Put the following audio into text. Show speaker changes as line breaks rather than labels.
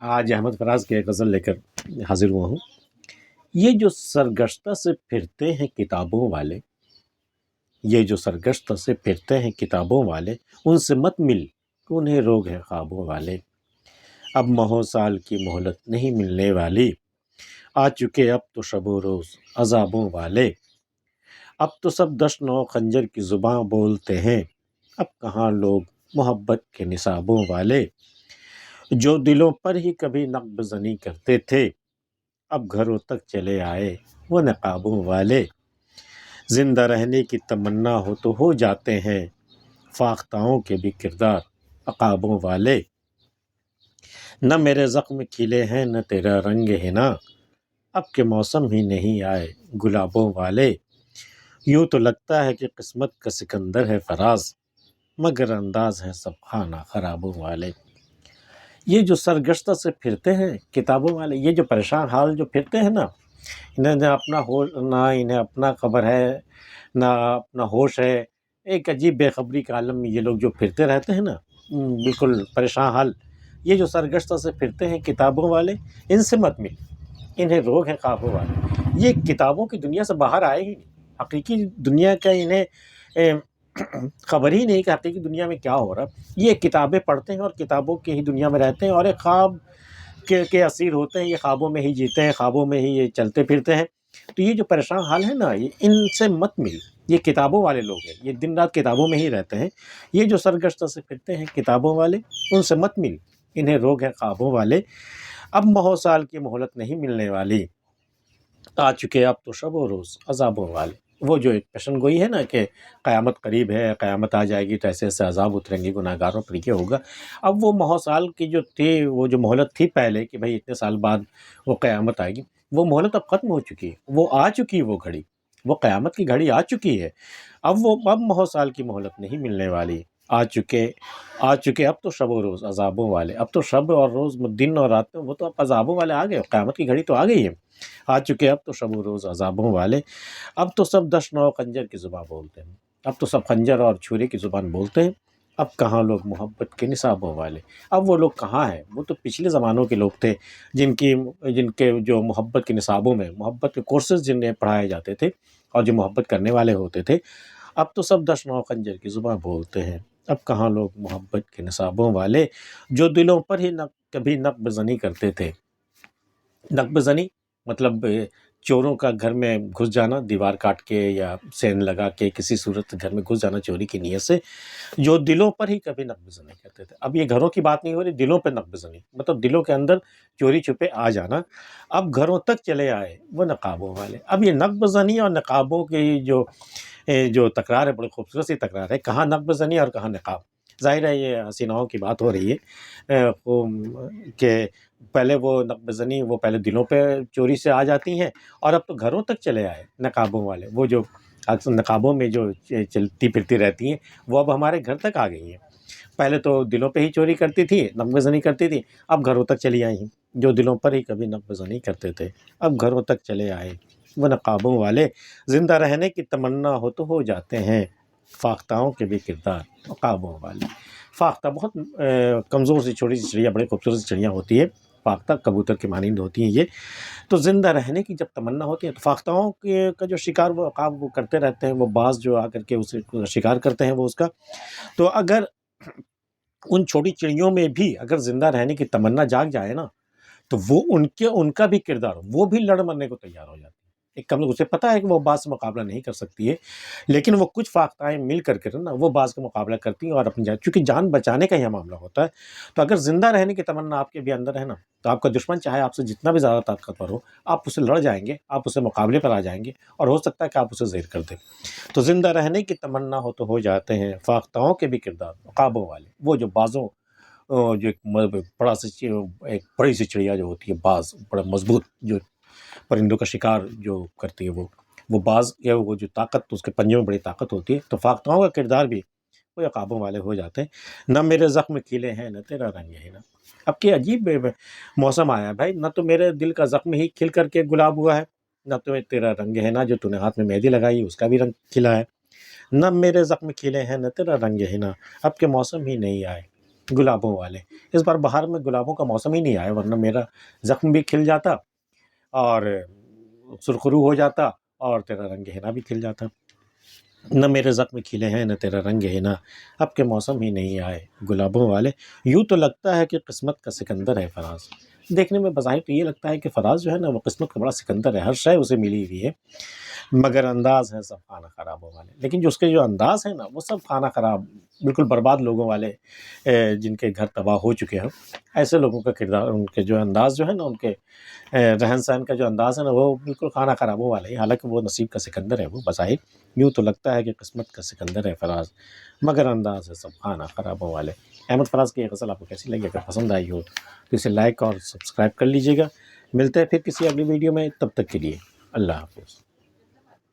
آج احمد فراز کی ایک غزل لے کر حاضر ہوا ہوں۔ یہ جو سرگشتہ سے پھرتے ہیں کتابوں والے، یہ جو سرگشتہ سے پھرتے ہیں کتابوں والے، ان سے مت مل کہ انہیں روگ ہے خوابوں والے۔ اب ماہوں سال کی مہلت نہیں ملنے والی، آ چکے اب تو شب و روز عذابوں والے۔ اب تو سب دشن و خنجر کی زباں بولتے ہیں، اب کہاں لوگ محبت کے نصابوں والے۔ جو دلوں پر ہی کبھی نقب زنی کرتے تھے، اب گھروں تک چلے آئے وہ نقابوں والے۔ زندہ رہنے کی تمنا ہو جاتے ہیں، فاختاؤں کے بھی کردار عقابوں والے۔ نہ میرے زخم کھلے ہیں نہ تیرا رنگ ہے نا، اب کے موسم ہی نہیں آئے گلابوں والے۔ یوں تو لگتا ہے کہ قسمت کا سکندر ہے فراز، مگر انداز ہے سب خانہ خرابوں والے۔ یہ جو سرگشتہ سے پھرتے ہیں کتابوں والے، یہ جو پریشان حال جو پھرتے ہیں نا، انہیں نہ اپنا ہوش، نہ انہیں اپنا خبر ہے نہ اپنا ہوش ہے، ایک عجیب بے خبری کے عالم میں یہ لوگ جو پھرتے رہتے ہیں نا، بالکل پریشان حال، یہ جو سرگشتہ سے پھرتے ہیں کتابوں والے، ان سے مت مل، انہیں روگ ہے خوابوں والے۔ یہ کتابوں کی دنیا سے باہر آئے ہی نہیں، حقیقی دنیا کا انہیں خبر ہی نہیں کہ حقیقی دنیا میں کیا ہو رہا ہے۔ یہ کتابیں پڑھتے ہیں اور کتابوں کی ہی دنیا میں رہتے ہیں، اور ایک خواب کے اسیر ہوتے ہیں، یہ خوابوں میں ہی جیتے ہیں، خوابوں میں ہی یہ چلتے پھرتے ہیں۔ تو یہ جو پریشان حال ہے نا، ان سے مت مل، یہ کتابوں والے لوگ ہیں، یہ دن رات کتابوں میں ہی رہتے ہیں۔ یہ جو سرگشتہ سے پھرتے ہیں کتابوں والے، ان سے مت مل، انہیں روگ ہے خوابوں والے۔ اب ماہوں سال کی مہلت نہیں ملنے والی، آ چکے اب تو شب و روز عذابوں والے۔ وہ جو ایک پیشن گوئی ہے نا کہ قیامت قریب ہے، قیامت آ جائے گی تو ایسے ایسے عذاب اتریں گے گناہگاروں پر، یہ ہوگا۔ اب وہ ماہوں سال کی جو تھی، وہ جو مہلت تھی پہلے کہ بھئی اتنے سال بعد وہ قیامت آئے گی، وہ مہلت اب ختم ہو چکی ہے، وہ آ چکی ہے، وہ گھڑی، وہ قیامت کی گھڑی آ چکی ہے۔ اب ماہوں سال کی مہلت نہیں ملنے والی، آ چکے اب تو شب و روز عذابوں والے۔ اب تو شب اور روز، دن اور رات، وہ تو اب عذابوں والے آ گئے، قیامت کی گھڑی تو آ گئی ہے۔ آ چکے اب تو شب و روز عذابوں والے۔ اب تو سب دشن و خنجر کی زبان بولتے ہیں، اب تو سب خنجر اور چھری کی زبان بولتے ہیں، اب کہاں لوگ محبت کے نصابوں والے۔ اب وہ لوگ کہاں ہیں؟ وہ تو پچھلے زمانوں کے لوگ تھے، جن کے جو محبت کے نصابوں میں، محبت کے کورسز جنہیں پڑھائے جاتے تھے اور جو محبت کرنے والے ہوتے تھے۔ اب تو سب دشن و خنجر کی زبان بولتے ہیں، اب کہاں لوگ محبت کے نصابوں والے۔ جو دلوں پر ہی کبھی نقب زنی کرتے تھے، نقب زنی مطلب چوروں کا گھر میں گھس جانا، دیوار کاٹ کے یا سین لگا کے کسی صورت گھر میں گھس جانا چوری کی نیت سے، جو دلوں پر ہی کبھی نقب زنی کرتے تھے۔ اب یہ گھروں کی بات نہیں ہو رہی، دلوں پہ نقب زنی، مطلب دلوں کے اندر چوری چھپے آ جانا۔ اب گھروں تک چلے آئے وہ نقابوں والے۔ اب یہ نقب زنی اور نقابوں کی جو تکرار ہے، بڑی خوبصورت سی تکرار ہے، کہاں نقب زنی اور کہاں نقاب۔ ظاہر ہے یہ حسیناؤں کی بات ہو رہی ہے کہ پہلے وہ نقب زنی، وہ پہلے دلوں پہ چوری سے آ جاتی ہیں، اور اب تو گھروں تک چلے آئے نقابوں والے۔ وہ جو اکثر نقابوں میں جو چلتی پھرتی رہتی ہیں، وہ اب ہمارے گھر تک آ گئی ہیں۔ پہلے تو دلوں پہ ہی چوری کرتی تھی، نقب زنی کرتی تھی، اب گھروں تک چلی آئی ہیں۔ جو دلوں پر ہی کبھی نقب زنی کرتے تھے، اب گھروں تک چلے آئے وہ نقابوں والے۔ زندہ رہنے کی تمنا ہو جاتے ہیں، فاختاؤں کے بھی کردار عقابوں والے۔ فاختہ بہت کمزور سی چھوٹی سی چڑیا، بڑی خوبصورت سی چڑیا ہوتی ہے، فاختہ کبوتر کے مانند ہوتی ہیں یہ۔ تو زندہ رہنے کی جب تمنا ہوتی ہے تو فاختاؤں کا جو شکار وہ عقاب وہ کرتے رہتے ہیں، وہ باز جو آ کر کے اسے شکار کرتے ہیں وہ اس کا۔ تو اگر ان چھوٹی چڑیوں میں بھی اگر زندہ رہنے کی تمنا جاگ جائے نا، تو وہ ان کا بھی کردار، وہ بھی لڑ مرنے کو تیار ہو جاتی ہے۔ ایک کم لوگ، اسے پتہ ہے کہ وہ باز سے مقابلہ نہیں کر سکتی ہے، لیکن وہ کچھ فاختائیں مل کر کے نا وہ باز کا مقابلہ کرتی ہیں اور اپنی جان، چونکہ جان بچانے کا یہ معاملہ ہوتا ہے۔ تو اگر زندہ رہنے کی تمنا آپ کے بھی اندر ہے نا، تو آپ کا دشمن چاہے آپ سے جتنا بھی زیادہ طاقتور ہو، آپ اسے لڑ جائیں گے، آپ اسے مقابلے پر آ جائیں گے، اور ہو سکتا ہے کہ آپ اسے زہر کر دیں۔ تو زندہ رہنے کی تمنا ہو جاتے ہیں، فاختاؤں کے بھی کردار عقابوں والے۔ وہ جو بازوں، جو ایک بڑی سی چڑیا جو ہوتی ہے باز، بڑا مضبوط جو پرندوں کا شکار جو کرتی ہے، وہ باز یا وہ جو طاقت، اس کے پنجوں میں بڑی طاقت ہوتی ہے۔ تو فاختاؤں کا کردار بھی وہ عقابوں والے ہو جاتے ہیں۔ نہ میرے زخم کھلے ہیں نہ تیرا رنگ ہے نا۔ اب کہ عجیب موسم آیا ہے بھائی، نہ تو میرے دل کا زخم ہی کھل کر کے گلاب ہوا ہے، نہ تو تیرا رنگ ہے نا، جو تو نے ہاتھ میں مہندی لگائی اس کا بھی رنگ کھلا ہے۔ نہ میرے زخم کھلے ہیں نہ تیرا رنگ ہے نا، اب کے موسم ہی نہیں آئے گلابوں والے. اس بار بہار میں گلابوں کا موسم ہی نہیں آیا، ورنہ میرا زخم بھی کھل جاتا اور سرخرو ہو جاتا اور تیرا رنگ حنا بھی کھل جاتا. نہ میرے زخم کھلے ہیں، نہ تیرا رنگ حنا، اب کے موسم ہی نہیں آئے گلابوں والے. یوں تو لگتا ہے کہ قسمت کا سکندر ہے فراز. دیکھنے میں بظاہر تو یہ لگتا ہے کہ فراز جو ہے نا وہ قسمت کا بڑا سکندر ہے، ہر شے اسے ملی ہوئی ہے، مگر انداز ہے سب خانہ خرابوں والے. لیکن جو اس کے جو انداز ہیں نا وہ سب خانہ خراب، بالکل برباد لوگوں والے، جن کے گھر تباہ ہو چکے ہیں. ایسے لوگوں کا کردار، ان کے جو انداز جو ہے نا، ان کے رہن سہن کا جو انداز ہے نا وہ بالکل خانہ خرابوں والے ہی، حالانکہ وہ نصیب کا سکندر ہے وہ بظاہر. یوں تو لگتا ہے کہ قسمت کا سکندر ہے فراز، مگر انداز ہے سب خانہ خرابوں والے. احمد فراز کی یہ غزل آپ کو کیسی لگی؟ اگر پسند آئی ہو تو اسے لائک اور سبسکرائب کر لیجیے گا. ملتے ہیں پھر کسی اگلی ویڈیو میں، تب تک کے لیے اللہ حافظ.